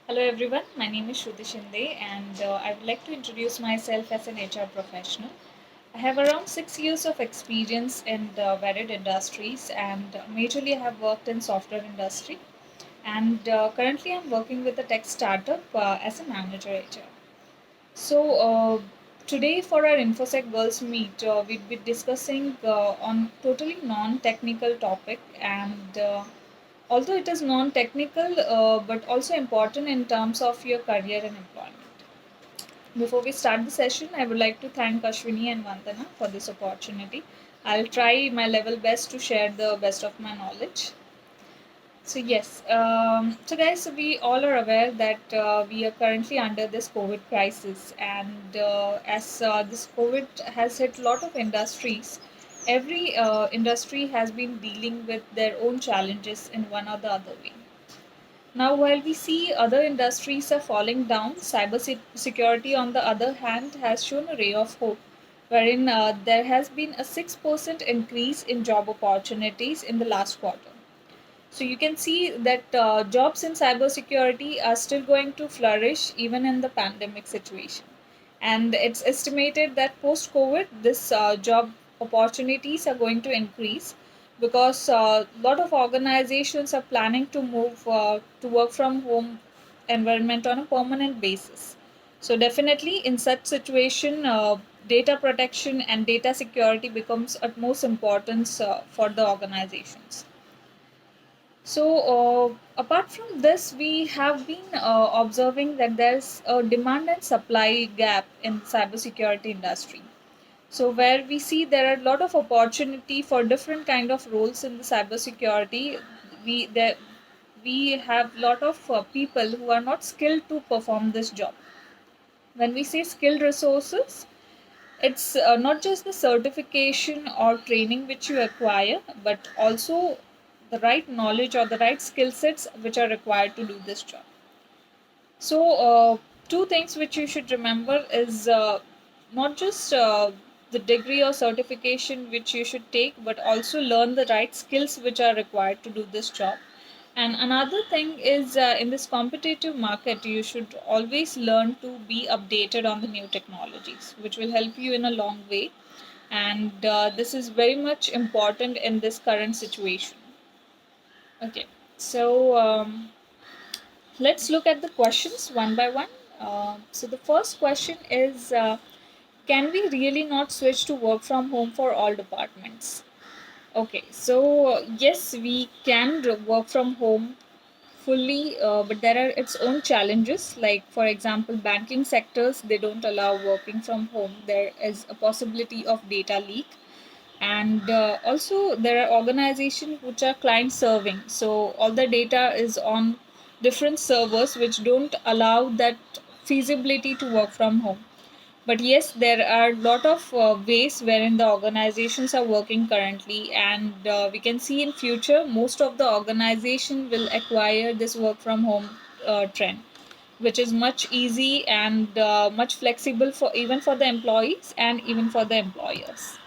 Hello everyone, my name is Shruti Shinde and I would like to introduce myself as an HR professional. I have around 6 years of experience in varied industries and majorly I have worked in software industry and currently I'm working with a tech startup as a manager HR. Today for our InfoSec Girls Meet, we'll be discussing on totally non-technical topic and although it is non-technical but also important in terms of your career and employment. Before we start the session, I would like to thank Ashwini and Vandana for this opportunity. I'll try my level best to share the best of my knowledge. So guys, we all are aware that we are currently under this COVID crisis, and as this COVID has hit a lot of industries, every industry has been dealing with their own challenges in one or the other way. Now, while we see other industries are falling down, cybersecurity, on the other hand, has shown a ray of hope, wherein there has been a 6% increase in job opportunities in the last quarter. So you can see that jobs in cybersecurity are still going to flourish even in the pandemic situation. And it's estimated that post COVID, this job opportunities are going to increase because a lot of organizations are planning to move to work from home environment on a permanent basis. So definitely in such situation, data protection and data security becomes utmost importance for the organizations. Apart from this, we have been observing that there's a demand and supply gap in cybersecurity industry. So, where we see there are a lot of opportunity for different kind of roles in the cybersecurity, there we have lot of people who are not skilled to perform this job. When we say skilled resources, it's not just the certification or training which you acquire, but also the right knowledge or the right skill sets which are required to do this job. Two things which you should remember is not just the degree or certification which you should take, but also learn the right skills which are required to do this job. And another thing is in this competitive market, you should always learn to be updated on the new technologies, which will help you in a long way. And this is very much important in this current situation. Okay, let's look at the questions one by one. So the first question is can we really not switch to work from home for all departments? Okay, so yes, we can work from home fully, but there are its own challenges. Like for example, banking sectors they don't allow working from home. There is a possibility of data leak, and also there are organizations which are client serving. So all the data is on different servers, which don't allow that feasibility to work from home. But yes, there are a lot of ways wherein the organizations are working currently, and we can see in future most of the organization will acquire this work from home trend, which is much easy and much flexible for even for the employees and even for the employers.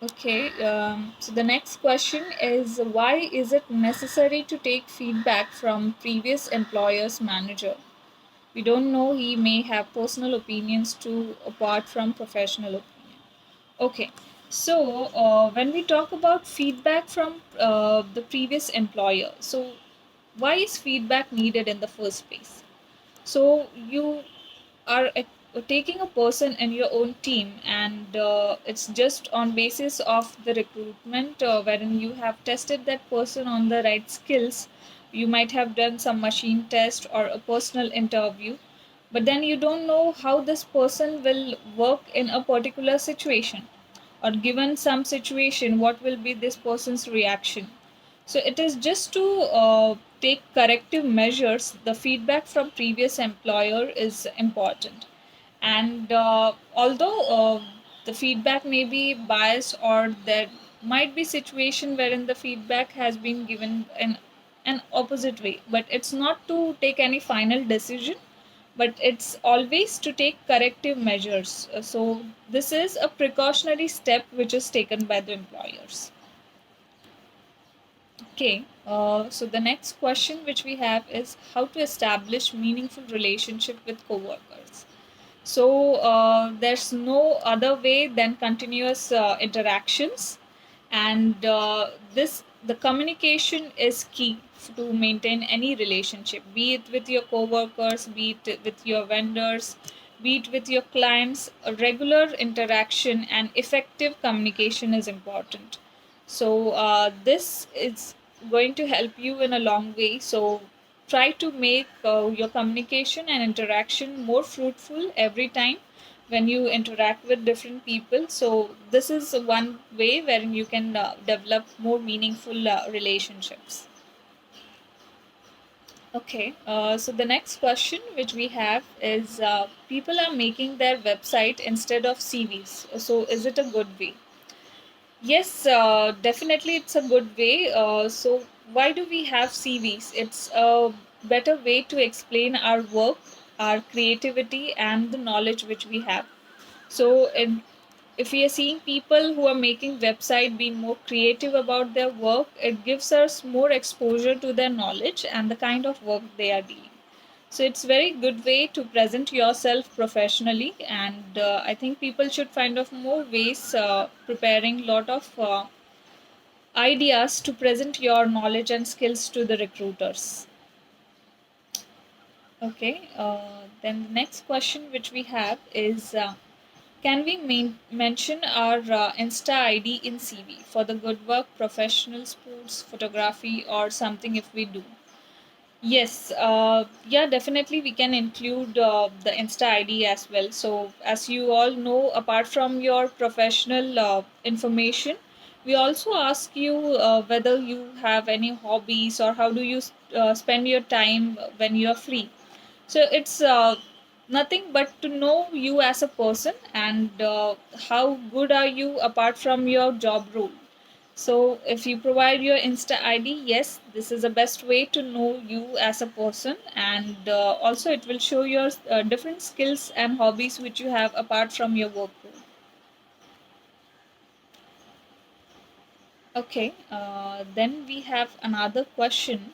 Okay, so the next question is why is it necessary to take feedback from previous employer's manager? We don't know, he may have personal opinions too apart from professional opinion. Okay, so when we talk about feedback from the previous employer, so why is feedback needed in the first place? So you are taking a person in your own team, and it's just on basis of the recruitment wherein you have tested that person on the right skills. You might have done some machine test or a personal interview, but then you don't know how this person will work in a particular situation, or given some situation what will be this person's reaction. So it is just to take corrective measures. The feedback from previous employer is important, and although the feedback may be biased, or there might be situation wherein the feedback has been given in an opposite way, but it's not to take any final decision, but it's always to take corrective measures. So this is a precautionary step which is taken by the employers. Okay. So the next question which we have is how to establish meaningful relationship with coworkers. So there's no other way than continuous interactions, and this the communication is key to maintain any relationship, be it with your coworkers, be it with your vendors, be it with your clients. A regular interaction and effective communication is important. So this is going to help you in a long way. So try to make your communication and interaction more fruitful every time when you interact with different people. So this is one way wherein you can develop more meaningful relationships. Okay, so the next question which we have is people are making their website instead of CVs. So is it a good way? Yes, definitely it's a good way. So, why do we have CVs? It's a better way to explain our work, our creativity, and the knowledge which we have. So, if we are seeing people who are making website being more creative about their work, it gives us more exposure to their knowledge and the kind of work they are doing. So it's very good way to present yourself professionally, and I think people should find of more ways preparing lot of ideas to present your knowledge and skills to the recruiters. Okay, then the next question which we have is can we mention our Insta ID in CV for the good work, professional sports, photography, or something if we do? Yes, yeah, definitely we can include the Insta ID as well. So, as you all know, apart from your professional information, we also ask you whether you have any hobbies or how do you spend your time when you are free. So, it's nothing but to know you as a person and how good are you apart from your job role. So, if you provide your Insta ID, yes, this is the best way to know you as a person, and also it will show your different skills and hobbies which you have apart from your work role. Okay, then we have another question.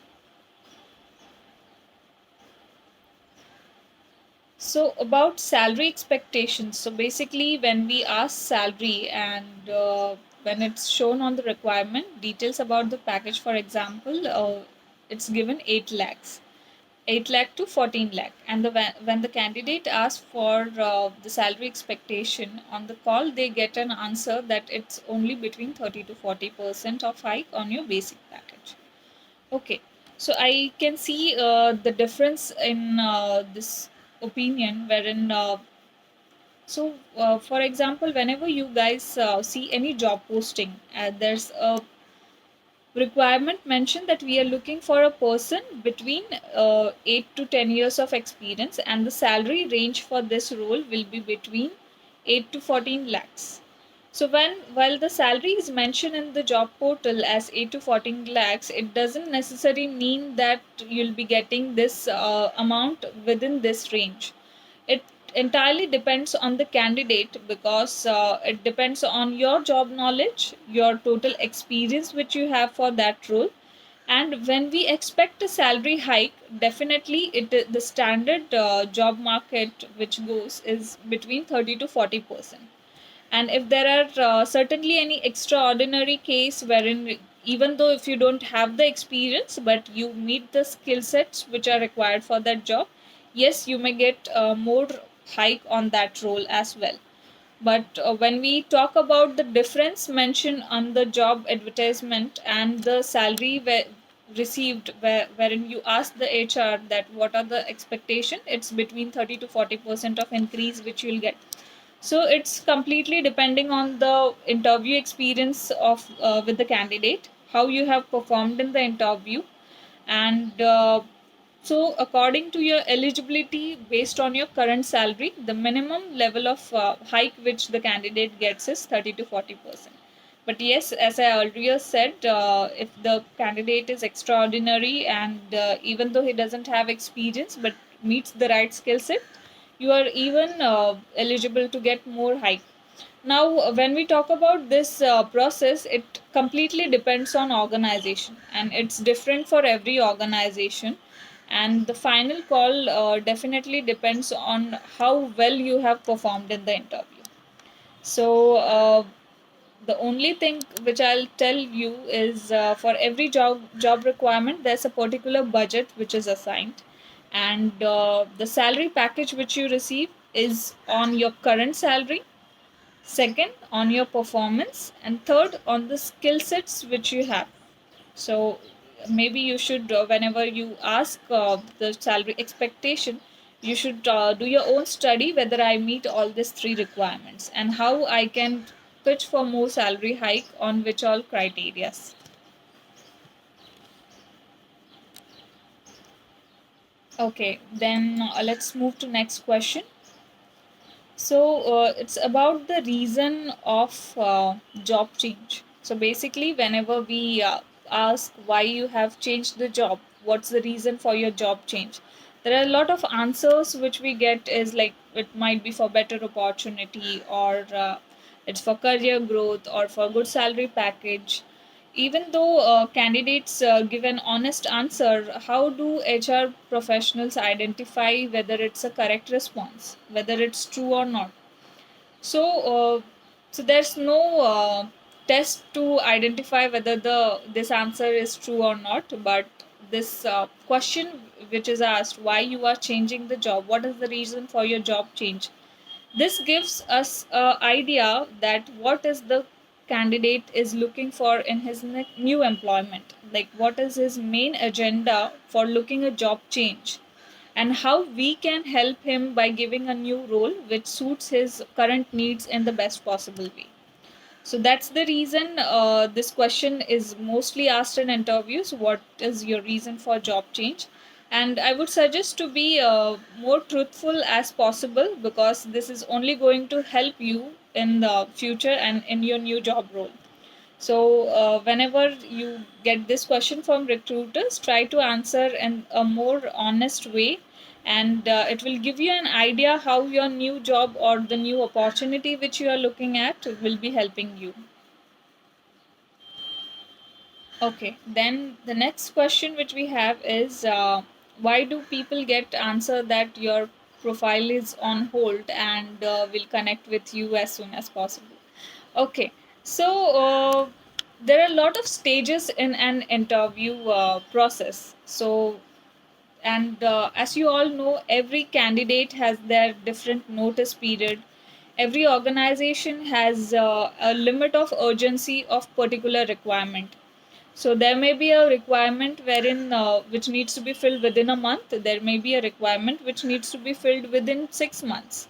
So, about salary expectations. So, basically, when we ask salary and when it's shown on the requirement, details about the package, for example, it's given 8 lakhs. 8 lakh to 14 lakh, and when the candidate asks for the salary expectation on the call, they get an answer that it's only between 30 to 40% of hike on your basic package. Okay, so I can see the difference in this opinion wherein for example, whenever you guys see any job posting, there's a requirement mentioned that we are looking for a person between 8 to 10 years of experience, and the salary range for this role will be between 8 to 14 lakhs. So while the salary is mentioned in the job portal as 8 to 14 lakhs, it doesn't necessarily mean that you'll be getting this amount within this range. It entirely depends on the candidate, because it depends on your job knowledge, your total experience which you have for that role. And when we expect a salary hike, definitely the standard job market which goes is between 30 to 40%. And if there are certainly any extraordinary case wherein, even though if you don't have the experience but you meet the skill sets which are required for that job, yes, you may get more hike on that role as well. But when we talk about the difference mentioned on the job advertisement and the salary received, wherein you ask the HR that what are the expectation, it's between 30 to 40% of increase which you'll get. So it's completely depending on the interview experience of with the candidate, how you have performed in the interview, and so according to your eligibility based on your current salary, the minimum level of hike which the candidate gets is 30 to 40%. But yes, as I earlier said, if the candidate is extraordinary and even though he doesn't have experience but meets the right skill set, you are even eligible to get more hike. Now, when we talk about this process, it completely depends on organization, and it's different for every organization. And the final call definitely depends on how well you have performed in the interview. So, the only thing which I'll tell you is for every job requirement, there's a particular budget which is assigned, and the salary package which you receive is on your current salary, second on your performance, and third on the skill sets which you have. So maybe you should whenever you ask the salary expectation, you should do your own study whether I meet all these three requirements and how I can pitch for more salary hike on which all criterias. Okay, then let's move to next question. So it's about the reason of job change. So basically, whenever we ask why you have changed the job, what's the reason for your job change? There are a lot of answers which we get is like it might be for better opportunity, or it's for career growth, or for good salary package. Even though candidates give an honest answer, how do HR professionals identify whether it's a correct response, whether it's true or not? So, so there's no test to identify whether the this answer is true or not. But this question, which is asked, why you are changing the job, what is the reason for your job change? This gives us a idea that what is the candidate is looking for in his new employment, like what is his main agenda for looking a job change, and how we can help him by giving a new role which suits his current needs in the best possible way. So that's the reason this question is mostly asked in interviews. What is your reason for job change? And I would suggest to be more truthful as possible, because this is only going to help you in the future and in your new job role. So, whenever you get this question from recruiters, try to answer in a more honest way, and it will give you an idea how your new job or the new opportunity which you are looking at will be helping you. Okay, then the next question which we have is why do people get answer that your profile is on hold and will connect with you as soon as possible? Okay, so there are a lot of stages in an interview process. So, and as you all know, every candidate has their different notice period. Every organization has a limit of urgency of particular requirement. So there may be a requirement wherein which needs to be filled within a month. There may be a requirement which needs to be filled within 6 months.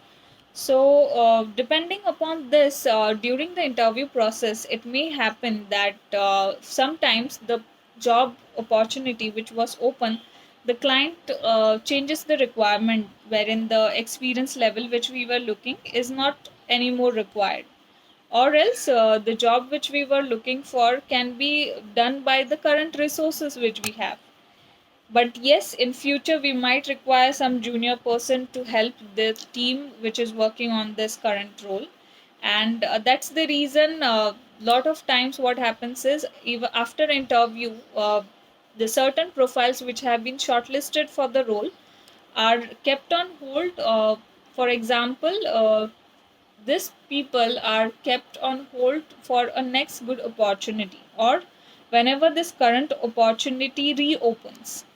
So, depending upon this, during the interview process, it may happen that sometimes the job opportunity which was open, the client changes the requirement wherein the experience level which we were looking is not anymore required, or else the job which we were looking for can be done by the current resources which we have. But yes, in future we might require some junior person to help the team which is working on this current role. And that's the reason lot of times what happens is even after interview, the certain profiles which have been shortlisted for the role are kept on hold. For example, these people are kept on hold for a next good opportunity, or whenever this current opportunity reopens.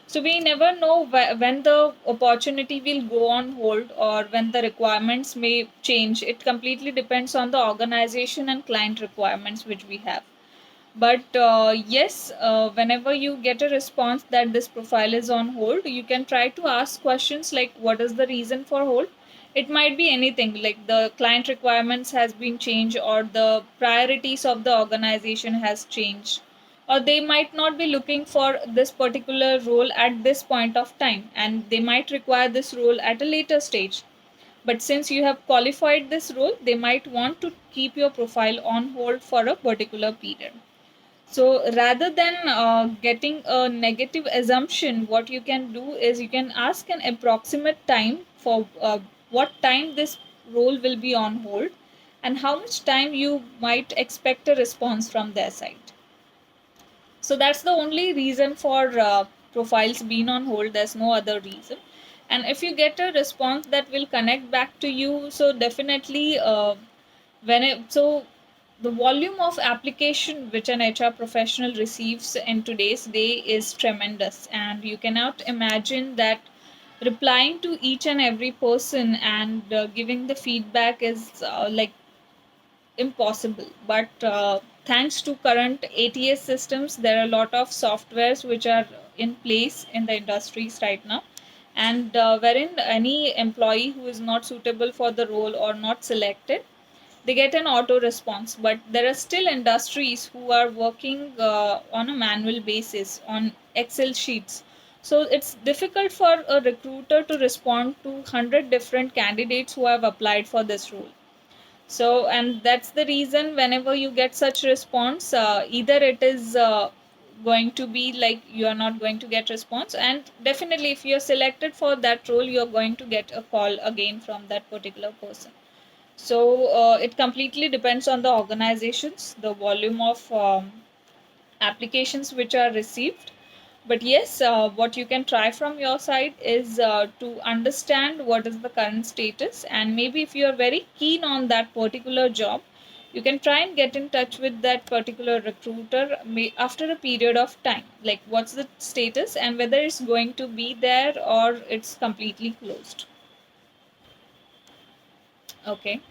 So we never know when the opportunity will go on hold or when the requirements may change. It completely depends on the organization and client requirements which we have. But yes, whenever you get a response that this profile is on hold, you can try to ask questions like what is the reason for hold. It might be anything like the client requirements has been changed, or the priorities of the organization has changed, or they might not be looking for this particular role at this point of time and they might require this role at a later stage. But since you have qualified this role, they might want to keep your profile on hold for a particular period. So rather than getting a negative assumption, what you can do is you can ask an approximate time for what time this role will be on hold, and how much time you might expect a response from their side. So that's the only reason for profiles being on hold. There's no other reason. And if you get a response that will connect back to you, so definitely so the volume of application which an HR professional receives in today's day is tremendous, and you cannot imagine that replying to each and every person and giving the feedback is like impossible. But thanks to current ATS systems, there are a lot of softwares which are in place in the industries right now, and wherein any employee who is not suitable for the role or not selected, they get an auto response. But there are still industries who are working on a manual basis on Excel sheets. So it's difficult for a recruiter to respond to 100 different candidates who have applied for this role. So, and that's the reason whenever you get such response, either it is going to be like you are not going to get response, and definitely if you're selected for that role, you're going to get a call again from that particular person. So it completely depends on the organizations, the volume of applications which are received. But yes, what you can try from your side is to understand what is the current status, and maybe if you are very keen on that particular job, you can try and get in touch with that particular recruiter after a period of time, like what's the status and whether it's going to be there or it's completely closed. Okay,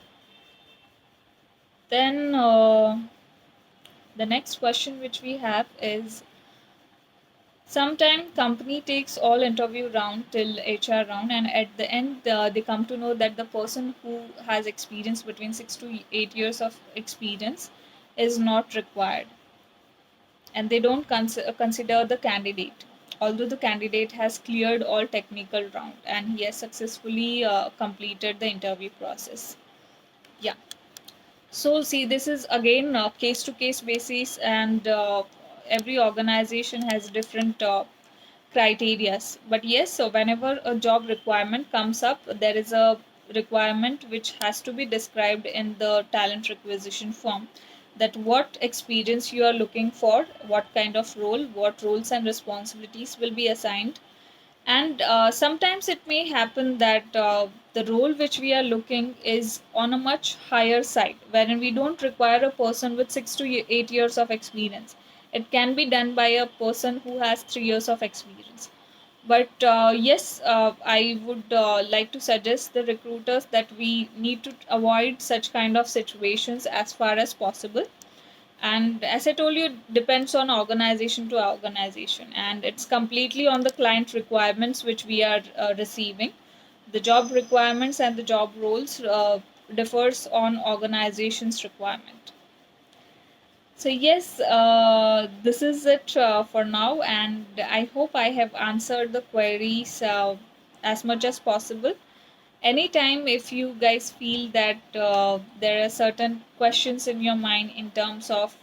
then the next question which we have is, sometimes company takes all interview round till HR round, and at the end they come to know that the person who has experience between 6 to 8 years of experience is not required, and they don't consider the candidate, although the candidate has cleared all technical round and he has successfully completed the interview process. Yeah. So see, this is again case to case basis, and every organization has different criterias. But yes, so whenever a job requirement comes up, there is a requirement which has to be described in the talent requisition form, that what experience you are looking for, what kind of role, what roles and responsibilities will be assigned. And sometimes it may happen that the role which we are looking is on a much higher side, wherein we don't require a person with 6 to 8 years of experience. It can be done by a person who has 3 years of experience. But yes, I would like to suggest the recruiters that we need to avoid such kind of situations as far as possible. And as I told you, it depends on organization to organization, and it's completely on the client requirements which we are receiving. The job requirements and the job roles differs on organization's requirement. So yes, this is it for now, and I hope I have answered the queries as much as possible. Anytime if you guys feel that there are certain questions in your mind in terms of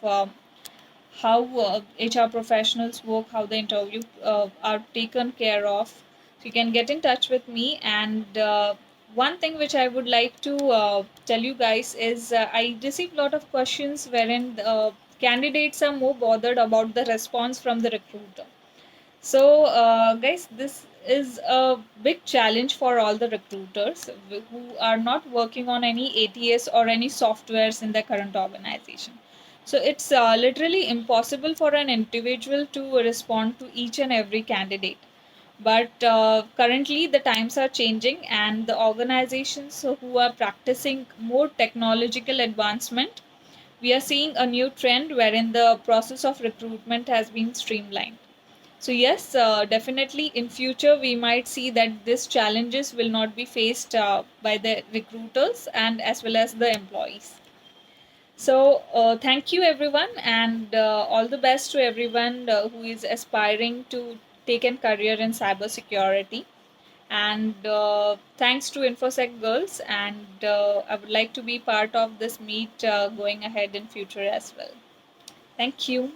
how HR professionals work, how the interview are taken care of, so you can get in touch with me. And one thing which I would like to tell you guys is I receive a lot of questions wherein candidates are more bothered about the response from the recruiter. So, guys, this is a big challenge for all the recruiters who are not working on any ATS or any softwares in their current organization. So, it's literally impossible for an individual to respond to each and every candidate. But currently, the times are changing, and the organizations who are practicing more technological advancement, we are seeing a new trend wherein the process of recruitment has been streamlined. So yes, definitely in future we might see that these challenges will not be faced by the recruiters and as well as the employees. So thank you everyone, and all the best to everyone who is aspiring to take a career in cybersecurity. And thanks to InfoSec Girls, and I would like to be part of this meet going ahead in future as well. Thank you.